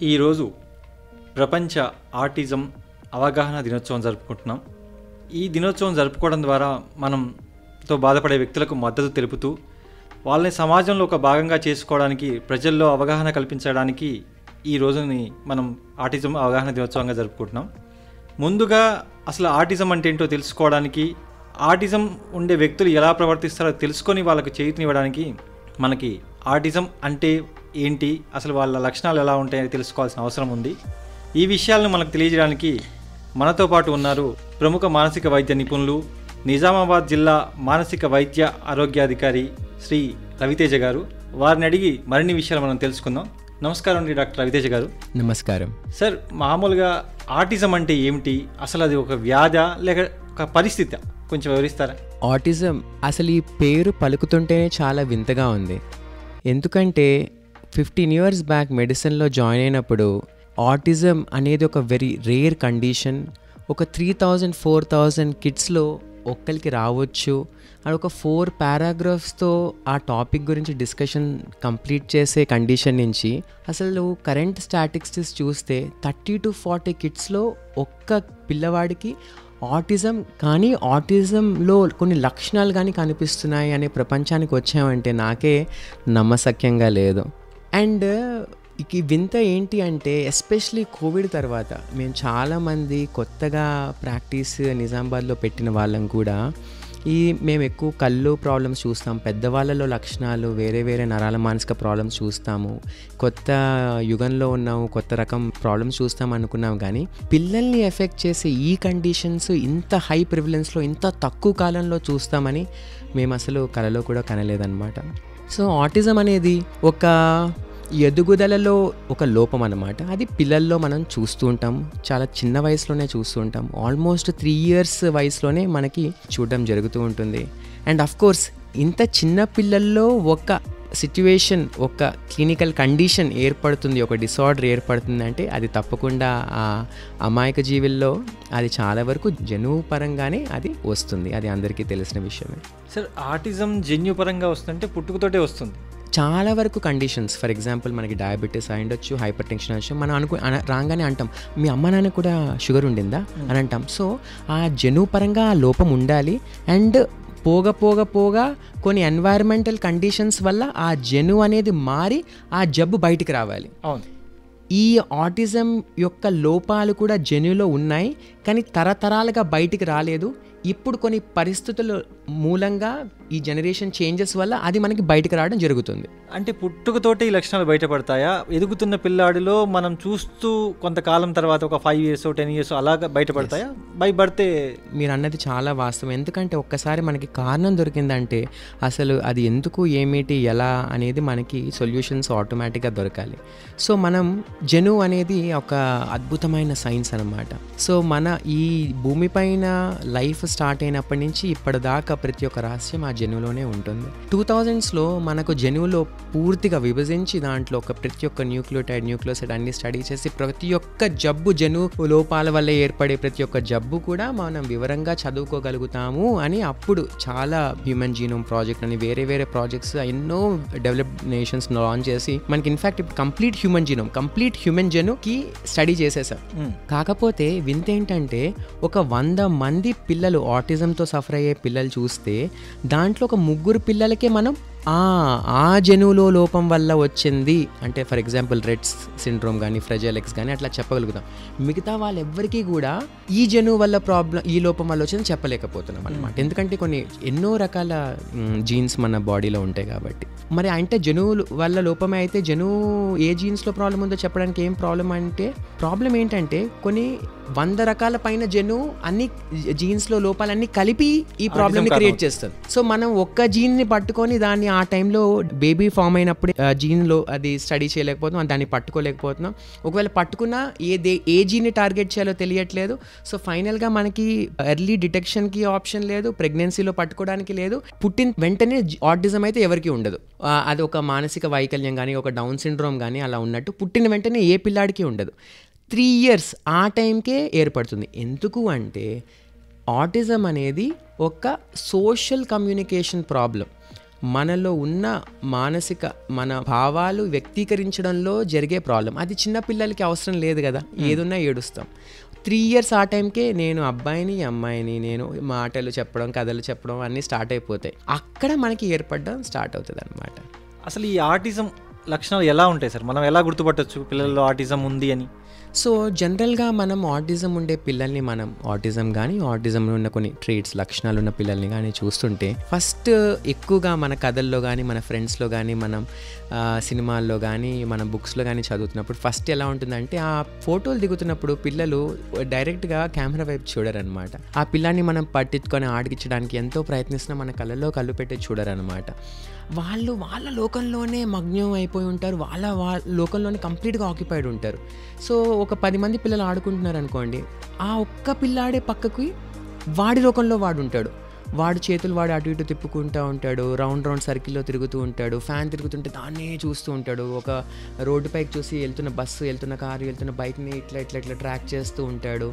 ఈరోజు ప్రపంచ ఆటిజం అవగాహన దినోత్సవం జరుపుకుంటున్నాం. ఈ దినోత్సవం జరుపుకోవడం ద్వారా మనంతో బాధపడే వ్యక్తులకు మద్దతు తెలుపుతూ వాళ్ళని సమాజంలో ఒక భాగంగా చేసుకోవడానికి, ప్రజల్లో అవగాహన కల్పించడానికి ఈ రోజుని మనం ఆటిజం అవగాహన దినోత్సవంగా జరుపుకుంటున్నాం. ముందుగా అసలు ఆటిజం అంటే ఏంటో తెలుసుకోవడానికి, ఆటిజం ఉండే వ్యక్తులు ఎలా ప్రవర్తిస్తారో తెలుసుకొని వాళ్ళకు చేయూతనివ్వడానికి మనకి ఆటిజం అంటే ఏంటి, అసలు వాళ్ళ లక్షణాలు ఎలా ఉంటాయని తెలుసుకోవాల్సిన అవసరం ఉంది. ఈ విషయాలను మనకు తెలియజేయడానికి మనతో పాటు ఉన్నారు ప్రముఖ మానసిక వైద్య నిపుణులు, నిజామాబాద్ జిల్లా మానసిక వైద్య ఆరోగ్యాధికారి శ్రీ రవితేజ గారు. వారిని అడిగి మరిన్ని విషయాలు మనం తెలుసుకుందాం. నమస్కారం అండి డాక్టర్ రవితేజ గారు. నమస్కారం సార్. మామూలుగా ఆటిజం అంటే ఏమిటి, అసలు అది ఒక వ్యాధా లేక ఒక పరిస్థితి, కొంచెం వివరిస్తారా? ఆటిజం అసలు ఈ పేరు పలుకుతుంటేనే చాలా వింతగా ఉంది. ఎందుకంటే 15 years బ్యాక్ మెడిసిన్లో జాయిన్ అయినప్పుడు ఆటిజం అనేది ఒక వెరీ రేర్ కండిషన్, ఒక 3000-4000 కిడ్స్లో ఒక్కరికి రావచ్చు అని ఒక 4 paragraphsతో ఆ టాపిక్ గురించి డిస్కషన్ కంప్లీట్ చేసే కండిషన్ నుంచి అసలు కరెంట్ స్టాటిస్టిక్స్ చూస్తే 30-40 కిడ్స్లో ఒక్క పిల్లవాడికి ఆటిజం కానీ ఆటిజంలో కొన్ని లక్షణాలు కానీ కనిపిస్తున్నాయి అనే ప్రపంచానికి వచ్చామంటే నాకే నమ్మశక్యంగా లేదు. అండ్ ఈ వింత ఏంటి అంటే ఎస్పెషలీ కోవిడ్ తర్వాత మేము చాలామంది కొత్తగా ప్రాక్టీస్ నిజామాబాద్లో పెట్టిన వాళ్ళం కూడా మేము ఎక్కువ కళ్ళు ప్రాబ్లమ్స్ చూస్తాం, పెద్దవాళ్ళలో లక్షణాలు వేరే వేరే నరాల మానసిక ప్రాబ్లమ్స్ చూస్తాము, కొత్త యుగంలో ఉన్నాము, కొత్త రకం ప్రాబ్లమ్స్ చూస్తాం అనుకున్నాం. కానీ పిల్లల్ని ఎఫెక్ట్ చేసే ఈ కండిషన్స్ ఇంత హై ప్రివిలెన్స్లో ఇంత తక్కువ కాలంలో చూస్తామని మేము అసలు కలలో కూడా కనలేదన్నమాట. సో ఆటిజం అనేది ఒక ఎదుగుదలలో ఒక లోపం అన్నమాట. అది పిల్లల్లో మనం చూస్తూ ఉంటాం, చాలా చిన్న వయసులోనే చూస్తూ ఉంటాం. ఆల్మోస్ట్ 3 years వయసులోనే మనకి చూడడం జరుగుతూ ఉంటుంది. అండ్ అఫ్ కోర్స్ ఇంత చిన్న పిల్లల్లో ఒక సిచ్యువేషన్, ఒక క్లినికల్ కండిషన్ ఏర్పడుతుంది, ఒక డిసార్డర్ ఏర్పడుతుంది అంటే అది తప్పకుండా ఆ అమాయక జీవుల్లో అది చాలా వరకు జన్యుపరంగానే అది వస్తుంది. అది అందరికీ తెలిసిన విషయమే. సార్, ఆటిజం జన్యుపరంగా వస్తుందంటే పుట్టుకతోటే వస్తుంది? చాలా వరకు కండిషన్స్, ఫర్ ఎగ్జాంపుల్ మనకి డయాబెటీస్ అయి ఉండొచ్చు, హైపర్ టెన్షన్ అవ్వచ్చు. మనం రాగానే అంటాం మీ అమ్మ నాన్న కూడా షుగర్ ఉండిందా అని అంటాం. సో ఆ జన్యుపరంగా ఆ లోపం ఉండాలి. అండ్ పోగా కొన్ని ఎన్వైరన్మెంటల్ కండిషన్స్ వల్ల ఆ జన్యు అనేది మారి ఆ జబ్బు బయటికి రావాలి. అవును. ఈ ఆటిజం యొక్క లోపాలు కూడా జన్యులో ఉన్నాయి, కానీ తరతరాలుగా బయటికి రాలేదు. ఇప్పుడు కొన్ని పరిస్థితుల మూలంగా ఈ జనరేషన్ చేంజెస్ వల్ల అది మనకి బయటకు రావడం జరుగుతుంది. అంటే పుట్టుకతోటే ఈ లక్షణాలు బయటపడతాయా? ఎదుగుతున్న పిల్లాడిలో మనం చూస్తూ కొంతకాలం తర్వాత ఒక 5 years 10 years అలాగా బయటపడతాయా? భయపడితే మీరు అన్నది చాలా వాస్తవం. ఎందుకంటే ఒక్కసారి మనకి కారణం దొరికిందంటే అసలు అది ఎందుకు, ఏమిటి, ఎలా అనేది మనకి సొల్యూషన్స్ ఆటోమేటిక్గా దొరకాలి. సో మనం జన్యు అనేది ఒక అద్భుతమైన సైన్స్ అన్నమాట. సో మన ఈ భూమిపైన లైఫ్ స్టార్ట్ అయినప్పటి నుంచి ఇప్పటిదాకా ప్రతి ఒక్క రహస్యం ఆ జన్యులోనే ఉంటుంది. 2000sలో మనకు జన్యులో పూర్తిగా విభజించి దాంట్లో ప్రతి ఒక్క న్యూక్లియోసైడ్ అన్ని స్టడీ చేసి ప్రతి ఒక్క జబ్బు జన్యు లోపాల వల్ల ఏర్పడే ప్రతి ఒక్క జబ్బు కూడా మనం వివరంగా చదువుకోగలుగుతాము అని అప్పుడు చాలా హ్యూమన్ జీనోమ్ ప్రాజెక్ట్ అని వేరే వేరే ప్రాజెక్ట్స్ ఎన్నో డెవలప్డ్ నేషన్స్ లాంచ్ చేసి మనకి ఇన్ఫాక్ట్ ఇప్పుడు కంప్లీట్ హ్యూమన్ జెనుకి స్టడీ చేసేసారు. కాకపోతే వింత ఏంటంటే ఒక 100 మంది పిల్లలు ఆటిజంతో సఫర్ అయ్యే పిల్లలు చూస్తే దాంట్లో ఒక 3 పిల్లలకే మనం ఆ జన్యులో లోపం వల్ల వచ్చింది అంటే ఫర్ ఎగ్జాంపుల్ రెడ్స్ సిండ్రోమ్ కానీ ఫ్రెజైల్ ఎక్స్ కానీ అట్లా చెప్పగలుగుతాం. మిగతా వాళ్ళెవ్వరికీ కూడా ఈ జన్యు వల్ల ఈ లోపం వల్ల వచ్చిందని చెప్పలేకపోతున్నాం అనమాట. ఎందుకంటే ఎన్నో రకాల జీన్స్ మన బాడీలో ఉంటాయి కాబట్టి. మరి అంటే జన్యువుల వల్ల లోపమే అయితే జన్యు ఏ జీన్స్లో ప్రాబ్లం ఉందో చెప్పడానికి ఏం ప్రాబ్లం ఏంటంటే కొన్ని 100 రకాల పైన జన్యు అన్ని జీన్స్లో లోపాలన్నీ కలిపి ఈ ప్రాబ్లమ్ని క్రియేట్ చేస్తుంది. సో మనం ఒక్క జీన్ని పట్టుకొని దాన్ని ఆ టైంలో బేబీ ఫామ్ అయినప్పుడు జీన్లో అది స్టడీ చేయలేకపోతున్నాం, దాన్ని పట్టుకోలేకపోతున్నాం. ఒకవేళ పట్టుకున్నా ఏ జీన్ని టార్గెట్ చేయాలో తెలియట్లేదు. సో ఫైనల్గా మనకి ఎర్లీ డిటెక్షన్కి ఆప్షన్ లేదు, ప్రెగ్నెన్సీలో పట్టుకోవడానికి లేదు, పుట్టిన వెంటనే ఆటిజం అయితే ఎవరికి ఉండదు. అది ఒక మానసిక వైకల్యం కానీ ఒక డౌన్ సిండ్రోమ్ కానీ అలా ఉన్నట్టు పుట్టిన వెంటనే ఏ పిల్లాడికి ఉండదు. 3 years ఆ టైంకే ఏర్పడుతుంది. ఎందుకు అంటే ఆటిజం అనేది ఒక సోషల్ కమ్యూనికేషన్ ప్రాబ్లం. మనలో ఉన్న మన భావాలు వ్యక్తీకరించడంలో జరిగే ప్రాబ్లం. అది చిన్న పిల్లలకి అవసరం లేదు కదా, ఏదున్నా ఏడుస్తాం. 3 years ఆ టైంకే నేను అబ్బాయిని అమ్మాయిని నేను మాటలు చెప్పడం కథలు చెప్పడం అన్నీ స్టార్ట్ అయిపోతాయి. అక్కడ మనకి ఏర్పడడం స్టార్ట్ అవుతుంది అనమాట. అసలు ఈ ఆటిజం లక్షణాలు ఎలా ఉంటాయి సార్? మనం ఎలా గుర్తుపట్టవచ్చు పిల్లల్లో ఆటిజం ఉంది అని? సో జనరల్గా మనం ఆటిజం ఉండే పిల్లల్ని మనం ఆటిజం కానీ ఆటిజంలో ఉన్న కొన్ని ట్రేట్స్ లక్షణాలు ఉన్న పిల్లల్ని కానీ చూస్తుంటే ఫస్ట్ ఎక్కువగా మన కథల్లో కానీ మన ఫ్రెండ్స్లో కానీ మనం సినిమాల్లో కానీ మన బుక్స్లో కానీ చదువుతున్నప్పుడు ఫస్ట్ ఎలా ఉంటుందంటే ఆ ఫోటోలు దిగుతున్నప్పుడు పిల్లలు డైరెక్ట్గా కెమెరా వైపు చూడరనమాట. ఆ పిల్లాన్ని మనం పట్టించుకొని ఆడికించడానికి ఎంతో ప్రయత్నిస్తున్నా మన కళ్ళలో కళ్ళు పెట్టి చూడరనమాట. వాళ్ళ లోకంలోనే మగ్నం అయిపోయి ఉంటారు, వాళ్ళ లోకంలోనే కంప్లీట్గా ఆక్యుపైడ్ ఉంటారు. సో ఒక 10 మంది పిల్లలు ఆడుకుంటున్నారు అనుకోండి, ఆ ఒక్క పిల్లాడే పక్కకి వాడి లోకంలో వాడు ఉంటాడు. వాడు చేతులు వాడు అటు ఇటు తిప్పుకుంటూ ఉంటాడు, రౌండ్ రౌండ్ సర్కిల్లో తిరుగుతూ ఉంటాడు, ఫ్యాన్ తిరుగుతుంటే దాన్నే చూస్తూ ఉంటాడు, ఒక రోడ్డు పైకి చూసి వెళ్తున్న బస్సు వెళ్తున్న కారు వెళ్తున్న బైక్ని ఇట్లా ట్రాక్ చేస్తూ ఉంటాడు.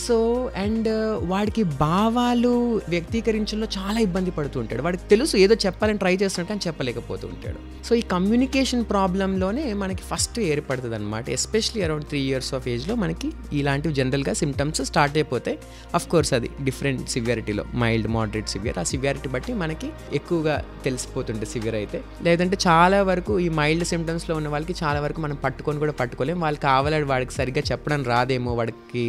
సో అండ్ వాడికి భావాలు వ్యక్తీకరించడంలో చాలా ఇబ్బంది పడుతూ ఉంటాడు. వాడికి తెలుసు ఏదో చెప్పాలని ట్రై చేస్తున్నాడు కానీ చెప్పలేకపోతూ ఉంటాడు. సో ఈ కమ్యూనికేషన్ ప్రాబ్లంలోనే మనకి ఫస్ట్ ఏర్పడుతుంది అనమాట. ఎస్పెషలీ అరౌండ్ 3 years ఆఫ్ ఏజ్లో మనకి ఇలాంటివి జనరల్గా సిమ్టమ్స్ స్టార్ట్ అయిపోతాయి. అఫ్ కోర్స్ అది డిఫరెంట్ సివియారిటీలో, మైల్డ్, మోడరేట్, సివియర్, ఆ సివియారిటీ బట్టి మనకి ఎక్కువగా తెలిసిపోతుంటుంది సివియర్ అయితే. లేదంటే చాలా వరకు ఈ మైల్డ్ సిమ్టమ్స్లో ఉన్న వాళ్ళకి చాలా వరకు మనం పట్టుకోలేం. వాళ్ళు కావాలని వాడికి సరిగ్గా చెప్పడం రాదేమో, వాడికి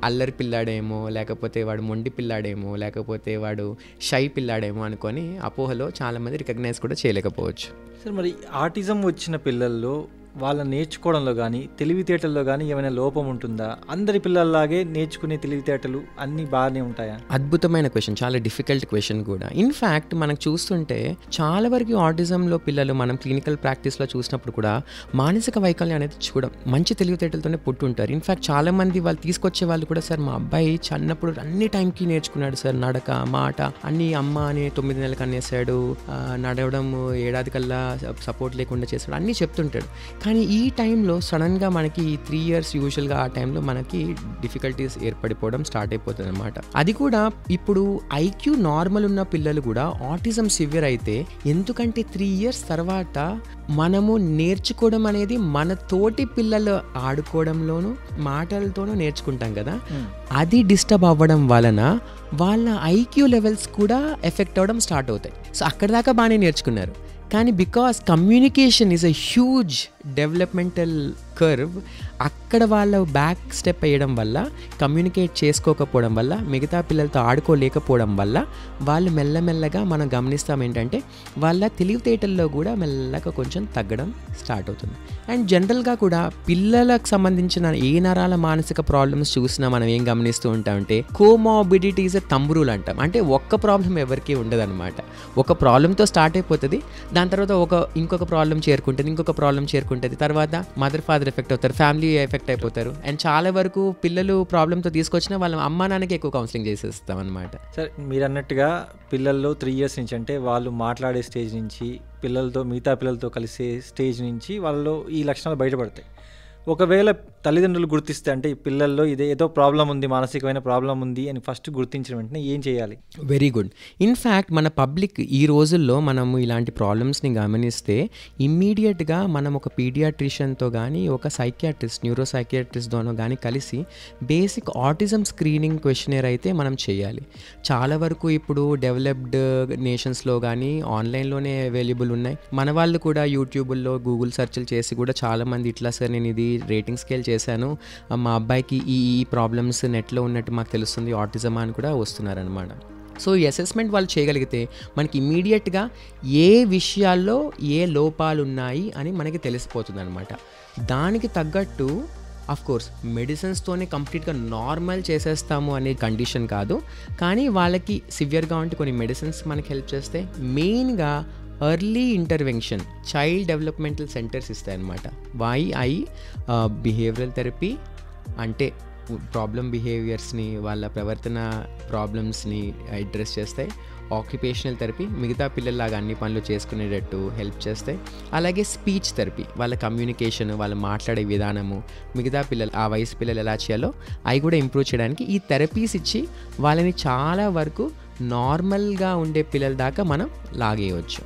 అల్లరి పిల్లాడేమో, లేకపోతే వాడు మొండి పిల్లాడేమో, లేకపోతే వాడు షై పిల్లాడేమో అనుకొని అపోహలో చాలామంది రికగ్నైజ్ కూడా చేయలేకపోవచ్చు. సార్ మరి ఆటిజం వచ్చిన పిల్లల్లో వాళ్ళ నేర్చుకోవడంలో కానీ తెలివితేటల్లో కానీ ఏమైనా లోపం ఉంటుందా? అందరి పిల్లల్లాగే నేర్చుకునే తెలివితేటలు అన్నీ బాగానే ఉంటాయా? అద్భుతమైన క్వశ్చన్, చాలా డిఫికల్ట్ క్వశ్చన్ కూడా. ఇన్ఫ్యాక్ట్ మనకు చూస్తుంటే చాలా వరకు ఆటిజంలో పిల్లలు మనం క్లినికల్ ప్రాక్టీస్లో చూసినప్పుడు కూడా మానసిక వైకల్యం అనేది మంచి తెలివితేటలతోనే పుట్టుంటారు. ఇన్ఫ్యాక్ట్ చాలామంది వాళ్ళు తీసుకొచ్చే వాళ్ళు కూడా, సార్ మా అబ్బాయి చిన్నప్పుడు అన్ని టైంకి నేర్చుకున్నాడు సార్, నడక, మాట అన్నీ అమ్మ అని 9 నెలలకు అనేసాడు, నడవడం 7 ఏడాది కల్లా సపోర్ట్ లేకుండా చేశాడు, అన్నీ చెప్తుంటాడు. కానీ ఈ టైంలో సడన్గా మనకి 3 years యూజువల్గా ఆ టైంలో మనకి డిఫికల్టీస్ ఏర్పడిపోవడం స్టార్ట్ అయిపోతుంది అనమాట. అది కూడా ఇప్పుడు ఐక్యూ నార్మల్ ఉన్న పిల్లలు కూడా ఆటిజం సివియర్ అయితే, ఎందుకంటే 3 years తర్వాత మనము నేర్చుకోవడం అనేది మన తోటి పిల్లలు ఆడుకోవడంలోనూ మాటలతోనూ నేర్చుకుంటాం కదా, అది డిస్టర్బ్ అవ్వడం వలన వాళ్ళ ఐక్యూ లెవెల్స్ కూడా ఎఫెక్ట్ అవ్వడం స్టార్ట్ అవుతాయి. సో అక్కడ దాకా బాగానే నేర్చుకున్నారు, కానీ because communication is a huge developmental curve, అక్కడ వాళ్ళ బ్యాక్ స్టెప్ వేయడం వల్ల, కమ్యూనికేట్ చేసుకోకపోవడం వల్ల, మిగతా పిల్లలతో ఆడుకోలేకపోవడం వల్ల వాళ్ళు మెల్లమెల్లగా మనం గమనిస్తాం ఏంటంటే వాళ్ళ తెలివితేటల్లో కూడా మెల్లగా కొంచెం తగ్గడం స్టార్ట్ అవుతుంది. అండ్ జనరల్గా కూడా పిల్లలకు సంబంధించిన ఏ నరాల మానసిక ప్రాబ్లమ్స్ చూసినా మనం ఏం గమనిస్తూ ఉంటామంటే కోమార్బిడిటీస్ తంబురులు అంటాం. అంటే ఒక్క ప్రాబ్లం ఎవరికీ ఉండదన్నమాట. ఒక ప్రాబ్లంతో స్టార్ట్ అయిపోతుంది, దాని తర్వాత ఇంకొక ప్రాబ్లం చేరుకుంటుంది, తర్వాత మదర్ ఫాదర్ ఎఫెక్ట్ అవుతారు, ఫ్యామిలీ ఎఫెక్ట్ అయిపోతారు. అండ్ చాలా వరకు పిల్లలు ప్రాబ్లంతో తీసుకొచ్చినా వాళ్ళ అమ్మా నాన్నకి ఎక్కువ కౌన్సిలింగ్ చేసేస్తాం అనమాట. సార్ మీరు అన్నట్టుగా పిల్లల్లో 3 years నుంచి, అంటే వాళ్ళు మాట్లాడే స్టేజ్ నుంచి, మిగతా పిల్లలతో కలిసే స్టేజ్ నుంచి వాళ్ళలో ఈ లక్షణాలు బయటపడతాయి. ఒకవేళ తల్లిదండ్రులు గుర్తిస్తే, అంటే ఈ పిల్లల్లో ఏదో ప్రాబ్లం ఉంది, మానసికమైన ప్రాబ్లం ఉంది అని ఫస్ట్ గుర్తించిన వెంటనే ఏం చేయాలి? Very good. ఇన్ఫ్యాక్ట్ మన పబ్లిక్ ఈ రోజుల్లో మనము ఇలాంటి ప్రాబ్లమ్స్ని గమనిస్తే ఇమ్మీడియట్గా మనం ఒక పీడియాట్రిషియన్తో కానీ ఒక సైకియాట్రిస్ట్, న్యూరో సైకియాట్రిస్ట్తోనో కానీ కలిసి బేసిక్ ఆటిజం స్క్రీనింగ్ క్వశ్చనర్ అయితే మనం చేయాలి. చాలా వరకు ఇప్పుడు డెవలప్డ్ నేషన్స్లో కానీ ఆన్లైన్లోనే అవైలబుల్ ఉన్నాయి. మన వాళ్ళు కూడా యూట్యూబ్లో గూగుల్ సెర్చ్లు చేసి కూడా చాలామంది ఇట్లా సార్ నేను ఇది రేటింగ్ స్కేల్ చేశాను, మా అబ్బాయికి ఈ ప్రాబ్లమ్స్ నెట్లో ఉన్నట్టు మాకు తెలుస్తుంది, ఆటిజమా అని కూడా వస్తున్నారనమాట. సో ఈ అసెస్మెంట్ వాళ్ళు చేయగలిగితే మనకి ఇమ్మీడియట్గా ఏ విషయాల్లో ఏ లోపాలు ఉన్నాయి అని మనకి తెలిసిపోతుంది అనమాట. దానికి తగ్గట్టు కోర్స్ మెడిసిన్స్తోనే కంప్లీట్గా నార్మల్ చేసేస్తాము అనే కండిషన్ కాదు, కానీ వాళ్ళకి సివియర్గా ఉంటే కొన్ని మెడిసిన్స్ మనకి హెల్ప్ చేస్తే, మెయిన్గా early intervention child developmental centres ఇస్తాయి అన్నమాట. బిహేవియరల్ థెరపీ అంటే ప్రాబ్లమ్ బిహేవియర్స్ని, వాళ్ళ ప్రవర్తన ప్రాబ్లమ్స్ని అడ్రస్ చేస్తాయి. ఆక్యుపేషనల్ థెరపీ మిగతా పిల్లల్లాగా అన్ని పనులు చేసుకునేటట్టు హెల్ప్ చేస్తాయి. అలాగే స్పీచ్ థెరపీ, వాళ్ళ కమ్యూనికేషన్, వాళ్ళు మాట్లాడే విధానము, మిగతా పిల్లలు ఆ వయసు పిల్లలు ఎలా చేయాలో అవి కూడా ఇంప్రూవ్ చేయడానికి ఈ థెరపీస్ ఇచ్చి వాళ్ళని చాలా వరకు నార్మల్గా ఉండే పిల్లల దాకా మనం లాగేయవచ్చు.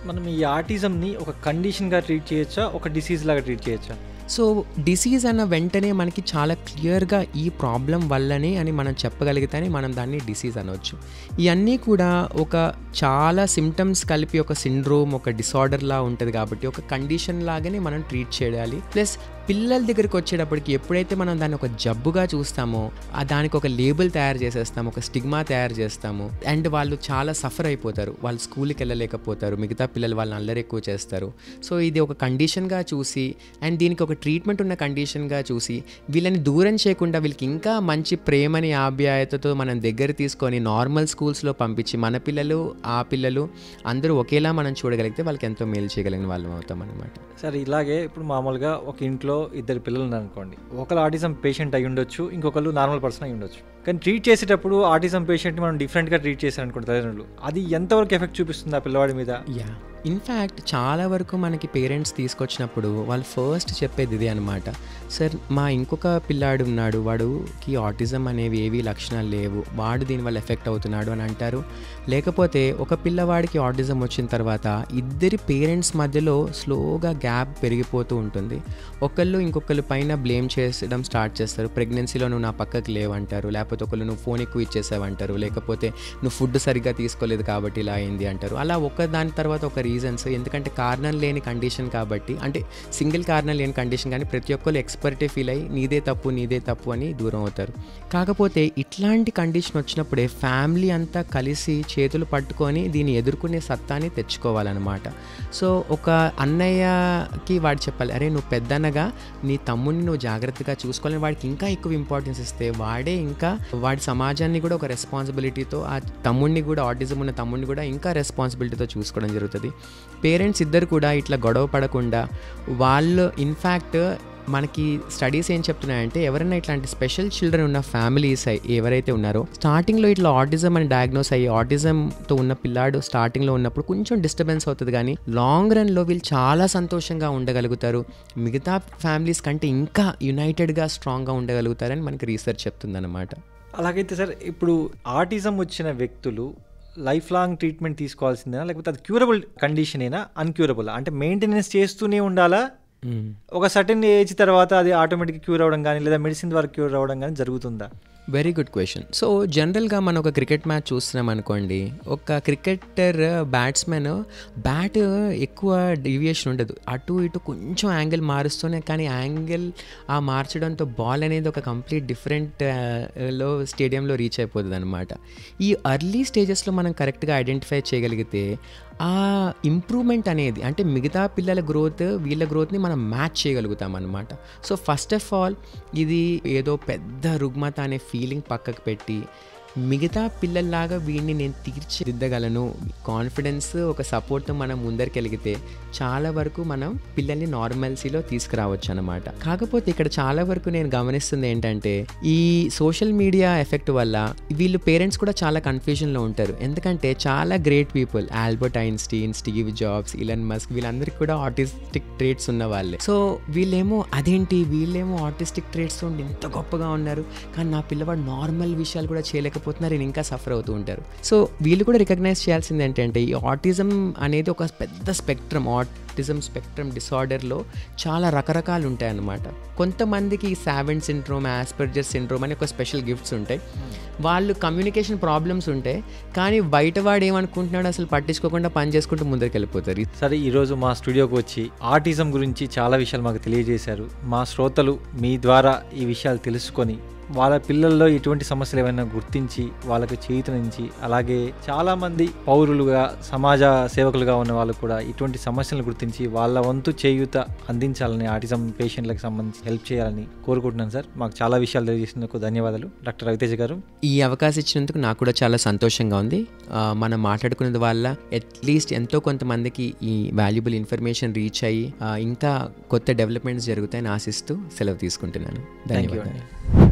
మనం ఈ ఆటిజంని ఒక కండిషన్గా ట్రీట్ చేయొచ్చా, ఒక డిసీజ్ లాగా ట్రీట్ చేయొచ్చా? సో డిసీజ్ అన్న వెంటనే మనకి చాలా క్లియర్గా ఈ ప్రాబ్లం వల్లనే అని మనం చెప్పగలిగితేనే మనం దాన్ని డిసీజ్ అనవచ్చు. ఇవన్నీ కూడా ఒక చాలా సిమ్టమ్స్ కలిపి ఒక సిండ్రోమ్, ఒక డిసార్డర్లా ఉంటుంది కాబట్టి ఒక కండిషన్ లాగానే మనం ట్రీట్ చేయాలి. ప్లస్ పిల్లల దగ్గరికి వచ్చేటప్పటికి ఎప్పుడైతే మనం దాన్ని ఒక జబ్బుగా చూస్తామో దానికి ఒక లేబుల్ తయారు చేసేస్తాము, ఒక స్టిగ్మా తయారు చేస్తాము. అండ్ వాళ్ళు చాలా సఫర్ అయిపోతారు, వాళ్ళు స్కూల్కి వెళ్ళలేకపోతారు, మిగతా పిల్లలు వాళ్ళని అల్లరి ఎక్కువ చేస్తారు. సో ఇది ఒక కండిషన్గా చూసి అండ్ దీనికి ఒక ట్రీట్మెంట్ ఉన్న కండిషన్గా చూసి వీళ్ళని దూరం చేయకుండా వీళ్ళకి ఇంకా మంచి ప్రేమని ఆప్యాయతతో మనం దగ్గర తీసుకొని నార్మల్ స్కూల్స్లో పంపించి మన పిల్లలు ఆ పిల్లలు అందరూ ఒకేలా మనం చూడగలిగితే వాళ్ళకి ఎంతో మేలు చేయగలిగిన వాళ్ళం అవుతాం అనమాట. సరే, ఇలాగే ఇప్పుడు మామూలుగా ఒక ఇంట్లో ఇద్దరు పిల్లలు ఉన్నారనుకోండి, ఒకరు ఆటిజం పేషెంట్ అయి ఉండొచ్చు, ఇంకొకరు నార్మల్ పర్సన్ అయి ఉండొచ్చు. కానీ ట్రీట్ చేసేటప్పుడు ఆటిజం పేషెంట్ని మనం డిఫరెంట్గా ట్రీట్ చేశారనుకోండి తల్లిదండ్రులు, అది ఎంతవరకు ఎఫెక్ట్ చూపిస్తుంది ఆ పిల్లవాడి మీద? ఇన్ఫ్యాక్ట్ చాలా వరకు మనకి పేరెంట్స్ తీసుకొచ్చినప్పుడు వాళ్ళు ఫస్ట్ చెప్పేది ఇదే అనమాట. సార్, మా ఇంకొక పిల్లాడు ఉన్నాడు, వాడుకి ఆటిజం అనేవి ఏవి లక్షణాలు లేవు, వాడు దీనివల్ల ఎఫెక్ట్ అవుతున్నాడు అని అంటారు. లేకపోతే ఒక పిల్లవాడికి ఆటిజం వచ్చిన తర్వాత ఇద్దరి పేరెంట్స్ మధ్యలో స్లోగా గ్యాప్ పెరిగిపోతూ ఉంటుంది. ఒకళ్ళు ఇంకొకళ్ళు పైన బ్లేమ్ చేసడం స్టార్ట్ చేస్తారు. ప్రెగ్నెన్సీలో నువ్వు నా పక్కకి లేవంటారు, లేకపోతే ఒకళ్ళు నువ్వు ఫోన్ ఎక్కువ ఇచ్చేసావంటారు, లేకపోతే నువ్వు ఫుడ్ సరిగ్గా తీసుకోలేదు కాబట్టి ఇలా అయింది అంటారు. అలా ఒక దాని తర్వాత ఒక రీజన్స్, ఎందుకంటే కారణం లేని కండిషన్ కాబట్టి, అంటే సింగిల్ కారణం లేని కండిషన్ కానీ ప్రతి ఒక్కరు ఎక్స్పర్టే ఫీల్ అయ్యి నీదే తప్పు అని దూరం అవుతారు. కాకపోతే ఇట్లాంటి కండిషన్ వచ్చినప్పుడే ఫ్యామిలీ అంతా కలిసి చేతులు పట్టుకొని దీన్ని ఎదుర్కొనే సత్తాని తెచ్చుకోవాలన్నమాట. సో ఒక అన్నయ్యకి వాడు చెప్పాలి, అరే నువ్వు పెద్దనగా నీ తమ్ముడిని నువ్వు జాగ్రత్తగా చూసుకోవాలని వాడికి ఇంకా ఎక్కువ ఇంపార్టెన్స్ ఇస్తే వాడే ఇంకా వాడి సమాజాన్ని కూడా ఒక రెస్పాన్సిబిలిటీతో, ఆ తమ్ముడిని కూడా ఆటిజం ఉన్న తమ్ముడిని కూడా ఇంకా రెస్పాన్సిబిలిటీతో చూసుకోవడం జరుగుతుంది. పేరెంట్స్ ఇద్దరు కూడా ఇట్లా గొడవ పడకుండా వాళ్ళు ఇన్ఫ్యాక్ట్ మనకి స్టడీస్ ఏం చెప్తున్నాయంటే ఎవరైనా ఇట్లాంటి స్పెషల్ చిల్డ్రన్ ఉన్న ఫ్యామిలీస్ ఎవరైతే ఉన్నారో స్టార్టింగ్లో ఇట్లా ఆటిజం అని డయాగ్నోస్ అయ్యి ఆటిజంతో ఉన్న పిల్లాడు స్టార్టింగ్లో ఉన్నప్పుడు కొంచెం డిస్టర్బెన్స్ అవుతుంది, కానీ లాంగ్ రన్లో వీళ్ళు చాలా సంతోషంగా ఉండగలుగుతారు, మిగతా ఫ్యామిలీస్ కంటే ఇంకా యునైటెడ్గా స్ట్రాంగ్గా ఉండగలుగుతారని మనకి రీసెర్చ్ చెప్తుందన్నమాట. అలాగైతే సార్, ఇప్పుడు ఆటిజం వచ్చిన వ్యక్తులు లైఫ్ లాంగ్ ట్రీట్మెంట్ తీసుకోవాల్సిందేనా, లేకపోతే అది క్యూరబుల్ కండిషనేనా, అన్క్యూరబుల్ అంటే మెయింటెనెన్స్ చేస్తూనే ఉండాలా, ఒక సర్టెన్ ఏజ్ తర్వాత అది ఆటోమేటిక్గా క్యూర్ అవ్వడం కానీ లేదా మెడిసిన్ ద్వారా క్యూర్ అవ్వడం కానీ జరుగుతుందా? Very good question. సో జనరల్గా మనం ఒక క్రికెట్ మ్యాచ్ చూస్తున్నాం అనుకోండి, ఒక క్రికెటర్ బ్యాట్స్మెన్ బ్యాట్ ఎక్కువ డీవియేషన్ ఉండదు, అటు ఇటు కొంచెం యాంగిల్ మారుస్తూనే, కానీ యాంగిల్ ఆ మార్చడంతో బాల్ అనేది ఒక కంప్లీట్ డిఫరెంట్ లో స్టేడియంలో రీచ్ అయిపోతుంది అనమాట. ఈ ఎర్లీ స్టేజెస్లో మనం కరెక్ట్గా ఐడెంటిఫై చేయగలిగితే ఆ ఇంప్రూవ్మెంట్ అనేది, అంటే మిగతా పిల్లల గ్రోత్ వీళ్ళ గ్రోత్ని మనం మ్యాచ్ చేయగలుగుతాం అనమాట. సో ఫస్ట్ ఆఫ్ ఆల్ ఇది ఏదో పెద్ద రుగ్మత అనే ఫీలింగ్ పక్కకు పెట్టి మిగతా పిల్లల్లాగా వీడిని నేను తీర్చిదిద్దగలను కాన్ఫిడెన్స్ ఒక సపోర్ట్తో మనం ముందరికెలిగితే చాలా వరకు మనం పిల్లల్ని నార్మల్సీలో తీసుకురావచ్చు అనమాట. కాకపోతే ఇక్కడ చాలా వరకు నేను గమనిస్తుంది ఏంటంటే ఈ సోషల్ మీడియా ఎఫెక్ట్ వల్ల వీళ్ళు పేరెంట్స్ కూడా చాలా కన్ఫ్యూజన్లో ఉంటారు. ఎందుకంటే చాలా great people, Albert Einstein, Steve jobs, Elon Musk, వీళ్ళందరికీ కూడా ఆటిస్టిక్ ట్రేట్స్ ఉన్న వాళ్ళే. సో వీళ్ళేమో అదేంటి వీళ్ళేమో ఆటిస్టిక్ ట్రేట్స్ ఉండి ఎంత గొప్పగా ఉన్నారు, కానీ నా పిల్లవాడు నార్మల్ విషయాలు కూడా చేయలేకపోతున్నారు, ఇంకా సఫర్ అవుతూ ఉంటారు. సో వీళ్ళు కూడా రికగ్నైజ్ చేయాల్సింది ఏంటంటే ఈ ఆటిజం అనేది ఒక పెద్ద స్పెక్ట్రమ్. ఆటిజం స్పెక్ట్రమ్ డిసార్డర్లో చాలా రకరకాలు ఉంటాయన్నమాట. కొంతమందికి సావెంట్ సిండ్రోమ్, ఆస్పర్జర్ సిండ్రోమ్ అని ఒక స్పెషల్ గిఫ్ట్స్ ఉంటాయి. వాళ్ళు కమ్యూనికేషన్ ప్రాబ్లమ్స్ ఉంటాయి, కానీ బయటవాడు ఏమనుకుంటున్నాడు అసలు పట్టించుకోకుండా పని చేసుకుంటూ ముందరికి వెళ్ళిపోతారు. సరే, ఈరోజు మా స్టూడియోకి వచ్చి ఆటిజం గురించి చాలా విషయాలు మాకు తెలియజేశారు. మా శ్రోతలు మీ ద్వారా ఈ విషయాలు తెలుసుకొని వాళ్ళ పిల్లల్లో ఎటువంటి సమస్యలు ఏమైనా గుర్తించి వాళ్ళకు చేయూతనించి, అలాగే చాలామంది పౌరులుగా సమాజ సేవకులుగా ఉన్న వాళ్ళు కూడా ఇటువంటి సమస్యలను గుర్తించి వాళ్ళ వంతు చేయూత అందించాలని, ఆటిజం పేషెంట్లకు సంబంధించి హెల్ప్ చేయాలని కోరుకుంటున్నాను సార్. మాకు చాలా విషయాలు తెలియజేసినందుకు ధన్యవాదాలు డాక్టర్ రవితేజ గారు. ఈ అవకాశం ఇచ్చినందుకు నాకు కూడా చాలా సంతోషంగా ఉంది. మనం మాట్లాడుకున్నది వల్ల అట్లీస్ట్ ఎంతో కొంతమందికి ఈ వాల్యుబుల్ ఇన్ఫర్మేషన్ రీచ్ అయ్యి ఇంకా కొత్త డెవలప్మెంట్స్ జరుగుతాయని ఆశిస్తూ సెలవు తీసుకుంటున్నాను. ధన్యవాదాలు.